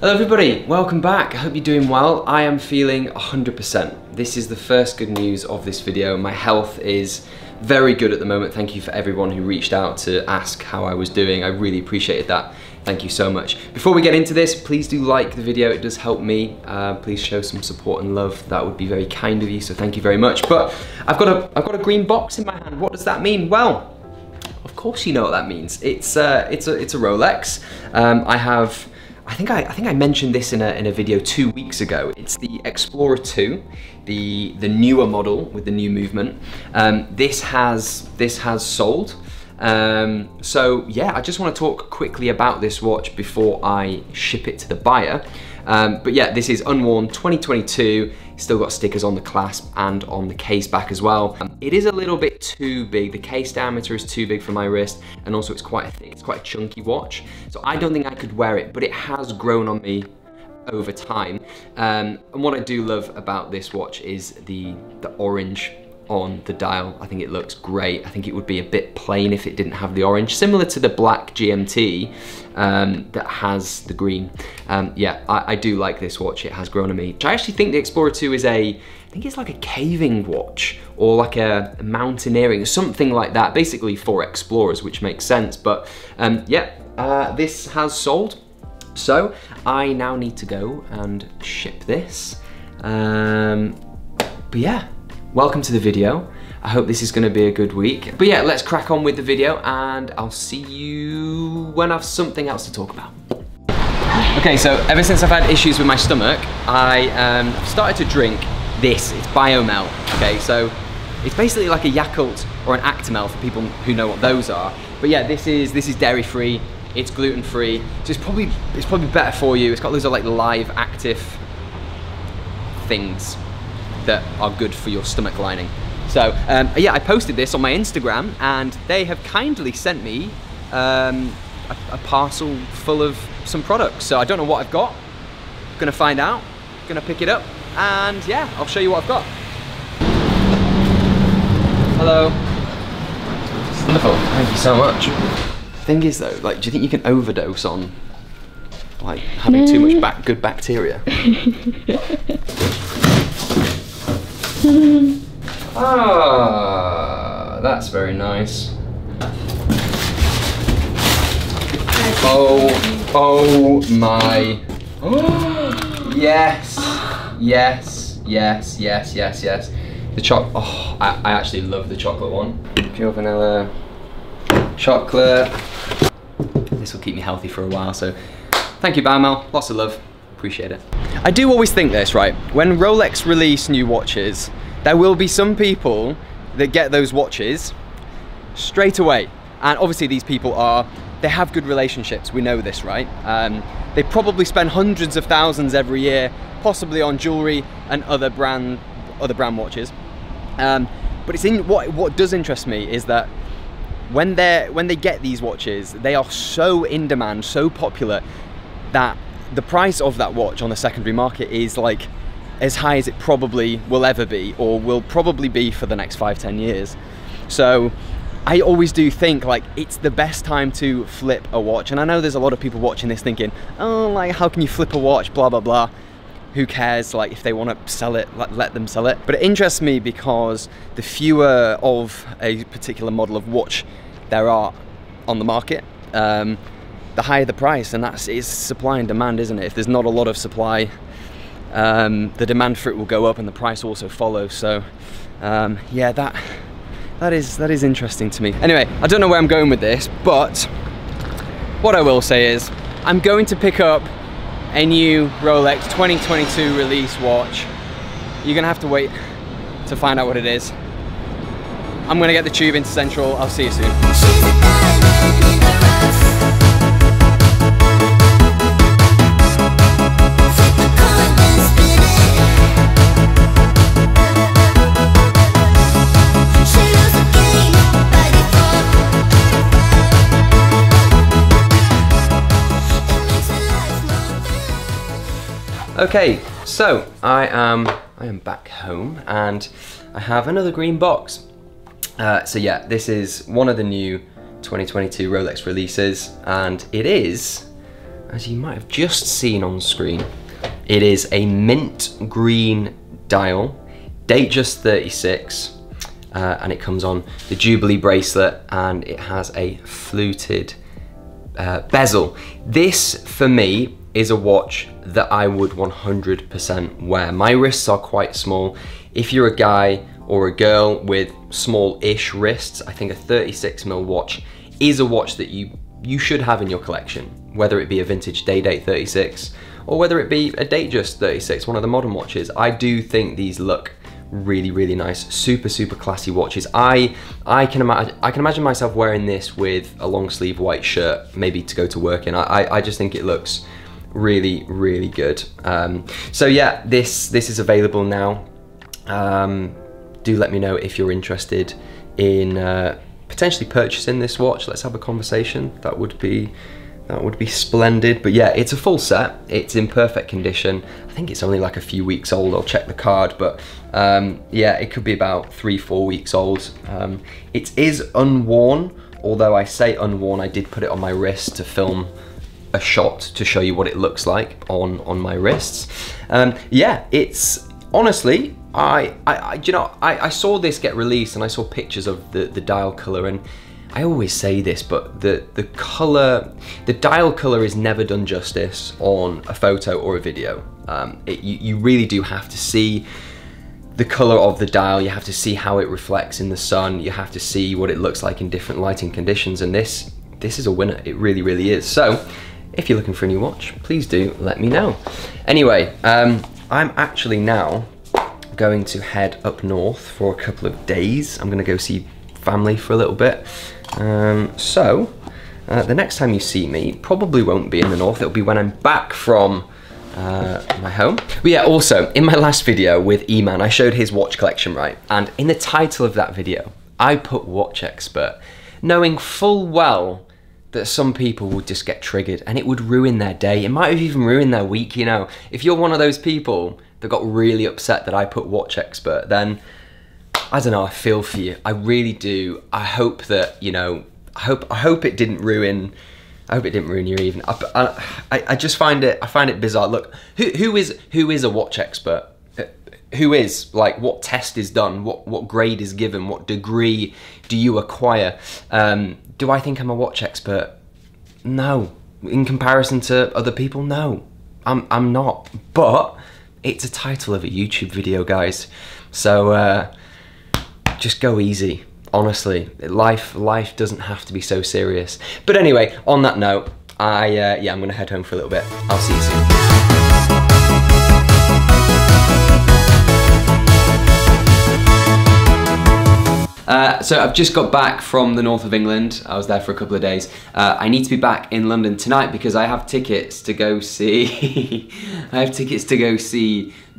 Hello everybody, welcome back. I hope you're doing well. I am feeling 100%. This is the first good news of this video. My health is very good at the moment. Thank you for everyone who reached out to ask how I was doing. I really appreciated that. Thank you so much. Before we get into this, please do like the video. It does help me. Please show some support and love. That would be very kind of you, so thank you very much. But I've got a green box in my hand. What does that mean? Well, of course you know what that means. It's a Rolex. I think I mentioned this in a video 2 weeks ago. It's the Explorer 2, the newer model with the new movement. This has sold. So yeah, I just want to talk quickly about this watch before I ship it to the buyer. But yeah, this is unworn 2022. Still got stickers on the clasp and on the case back as well. It is a little bit too big. The case diameter is too big for my wrist, and also it's quite thick. It's quite a chunky watch. So I don't think I could wear it, but it has grown on me over time. And what I do love about this watch is the orange on the dial. I think it looks great. I think it would be a bit plain if it didn't have the orange, similar to the black GMT that has the green. Yeah, I do like this watch. It has grown on me. I actually think the Explorer 2 is I think it's like a caving watch or like a mountaineering, something like that, basically for explorers, which makes sense. But yeah, this has sold. So I now need to go and ship this. But yeah, welcome to the video. I hope this is gonna be a good week. But yeah, let's crack on with the video and I'll see you when I've something else to talk about. Okay, so ever since I've had issues with my stomach, I've started to drink this. It's Barmel, okay? So it's basically like a Yakult or an Actimel for people who know what those are. But yeah, this is dairy free, it's gluten free, so it's probably better for you. It's got loads of like live active things that are good for your stomach lining. So yeah, I posted this on my Instagram and they have kindly sent me a parcel full of some products. So I don't know what I've got. Gonna find out, gonna pick it up, and yeah, I'll show you what I've got. Hello. Wonderful, thank you so much. Thing is though, like, do you think you can overdose on like having too much good bacteria? Ah, that's very nice. Oh my. Yes, yes, yes, yes, yes, yes. The oh, I actually love the chocolate one. Pure vanilla chocolate. This will keep me healthy for a while, so thank you, Barmel. Lots of love, appreciate it. I do always think this, right? When Rolex release new watches, there will be some people that get those watches straight away. And obviously these people they have good relationships, we know this, right? They probably spend hundreds of thousands every year, possibly on jewelry and other brand watches. But it's what does interest me is that when they get these watches, they are so in demand, so popular, that the price of that watch on the secondary market is like as high as it probably will ever be, or will probably be for the next 5-10 years. So I always do think like it's the best time to flip a watch. And I know there's a lot of people watching this thinking, oh, like how can you flip a watch, blah, blah, blah. Who cares, like if they want to sell it, let them sell it. But it interests me because the fewer of a particular model of watch there are on the market, the higher the price, and it's supply and demand, isn't it? If there's not a lot of supply, the demand for it will go up and the price also follows. So yeah, that is interesting to me. Anyway, I don't know where I'm going with this, but what I will say is I'm going to pick up a new Rolex 2022 release watch. You're gonna have to wait to find out what it is. I'm gonna get the tube into Central. I'll see you soon. Okay, so I am back home and I have another green box. So yeah, this is one of the new 2022 Rolex releases, and it is as you might have just seen on screen, it is a mint green dial, Datejust 36, and it comes on the Jubilee bracelet, and it has a fluted bezel. This, for me, is a watch that I would 100% wear. My wrists are quite small. If you're a guy or a girl with small-ish wrists, I think a 36mm watch is a watch that you should have in your collection, whether it be a vintage Day-Date 36 or whether it be a Datejust 36, one of the modern watches. I do think these look really, really nice, super, super classy watches. I can imagine myself wearing this with a long sleeve white shirt, maybe to go to work in. I just think it looks really, really good. So yeah, this is available now. Do let me know if you're interested in potentially purchasing this watch. Let's have a conversation. That would be splendid. But yeah, it's a full set. It's in perfect condition. I think it's only like a few weeks old. I'll check the card, but yeah, it could be about 3-4 weeks old. It is unworn, although I say unworn, I did put it on my wrist to film a shot to show you what it looks like on my wrists. Yeah, it's honestly, I saw this get released and I saw pictures of the dial color, and I always say this, but the dial color is never done justice on a photo or a video. You really do have to see the color of the dial, you have to see how it reflects in the sun, you have to see what it looks like in different lighting conditions, and this is a winner. It really, really is. So if you're looking for a new watch, please do let me know. Anyway, I'm actually now going to head up north for a couple of days. I'm gonna go see family for a little bit. So the next time you see me probably won't be in the north. It'll be when I'm back from my home. But yeah, also in my last video with E-Man, I showed his watch collection, right? And in the title of that video, I put watch expert, knowing full well that some people would just get triggered and it would ruin their day. It might have even ruined their week, you know. If you're one of those people that got really upset that I put watch expert, then I don't know, I feel for you. I really do. I hope that, you know, I hope it didn't ruin, I hope it didn't ruin your evening. I just find it bizarre. Look, who is a watch expert? Who is, like, what test is done? What grade is given? What degree do you acquire? Do I think I'm a watch expert? No. In comparison to other people, no. I'm not. But it's a title of a YouTube video, guys. So just go easy. Honestly, life doesn't have to be so serious. But anyway, on that note, yeah, I'm gonna head home for a little bit. I'll see you soon. So I've just got back from the north of England. I was there for a couple of days. I need to be back in London tonight because I have tickets to go see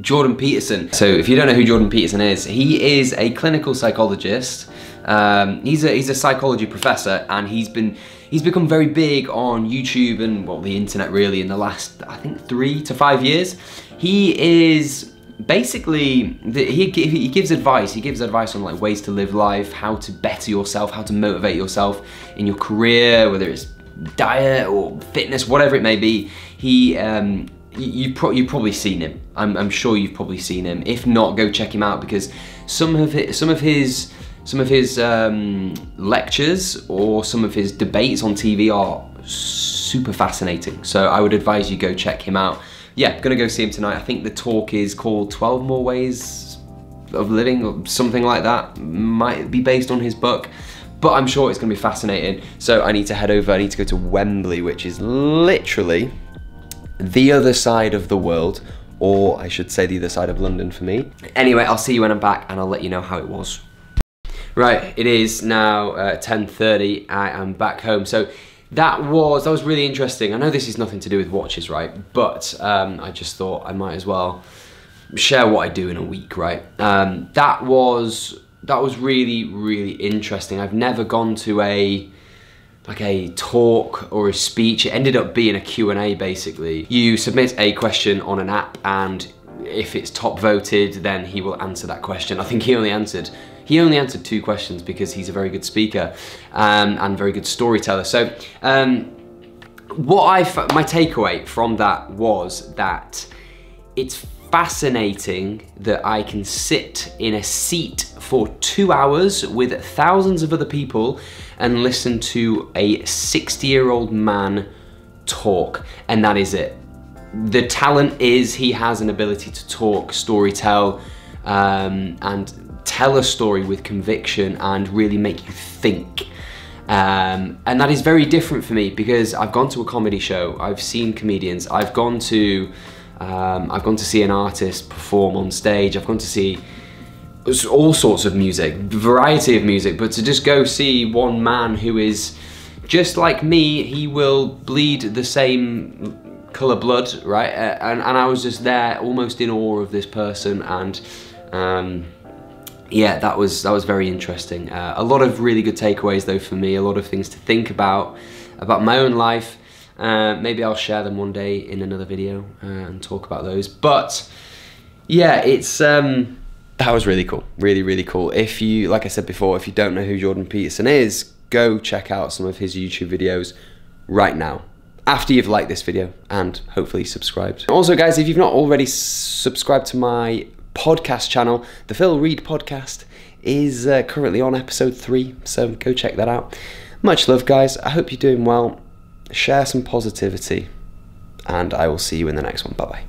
Jordan Peterson. So if you don't know who Jordan Peterson is, he is a clinical psychologist. He's a psychology professor, and he's become very big on YouTube and, well, the internet really in the last, I think, 3 to 5 years. He is basically, he gives advice. He gives advice on, like, ways to live life, how to better yourself, how to motivate yourself in your career, whether it's diet or fitness, whatever it may be. You've probably seen him. I'm sure you've probably seen him. If not, go check him out, because some of his lectures or some of his debates on TV are super fascinating. So I would advise you go check him out. Yeah, gonna go see him tonight. I think the talk is called 12 More Ways of Living or something like that. Might be based on his book, but I'm sure it's gonna be fascinating. So I need to head over. I need to go to Wembley, which is literally the other side of the world, or I should say the other side of London for me. Anyway, I'll see you when I'm back and I'll let you know how it was. Right, it is now 10:30. I am back home. So that was really interesting. I know this is nothing to do with watches, right? But I just thought I might as well share what I do in a week, right? That was really, really interesting. I've never gone to a talk or a speech. It ended up being a Q&A, basically. You submit a question on an app, and if it's top voted, then he will answer that question. I think he only answered 2 questions because he's a very good speaker and very good storyteller. So my takeaway from that was that it's fascinating that I can sit in a seat for 2 hours with thousands of other people and listen to a 60-year-old man talk, and that is it. The talent is he has an ability to talk, storytell, and tell a story with conviction and really make you think. And that is very different for me because I've gone to a comedy show, I've seen comedians, I've gone to see an artist perform on stage, I've gone to see all sorts of music, variety of music, but to just go see one man who is just like me, he will bleed the same colour blood, right? And I was just there almost in awe of this person, and yeah, that was very interesting. A lot of really good takeaways though for me, a lot of things to think about my own life. Maybe I'll share them one day in another video and talk about those. But yeah, it's that was really cool, really cool. If you, like I said before, if you don't know who Jordan Peterson is, go check out some of his YouTube videos right now, after you've liked this video and hopefully subscribed. Also guys, if you've not already subscribed to my podcast channel, the Phil Reed podcast is currently on episode 3, so go check that out. Much love guys, I hope you're doing well, share some positivity, and I will see you in the next one. Bye bye.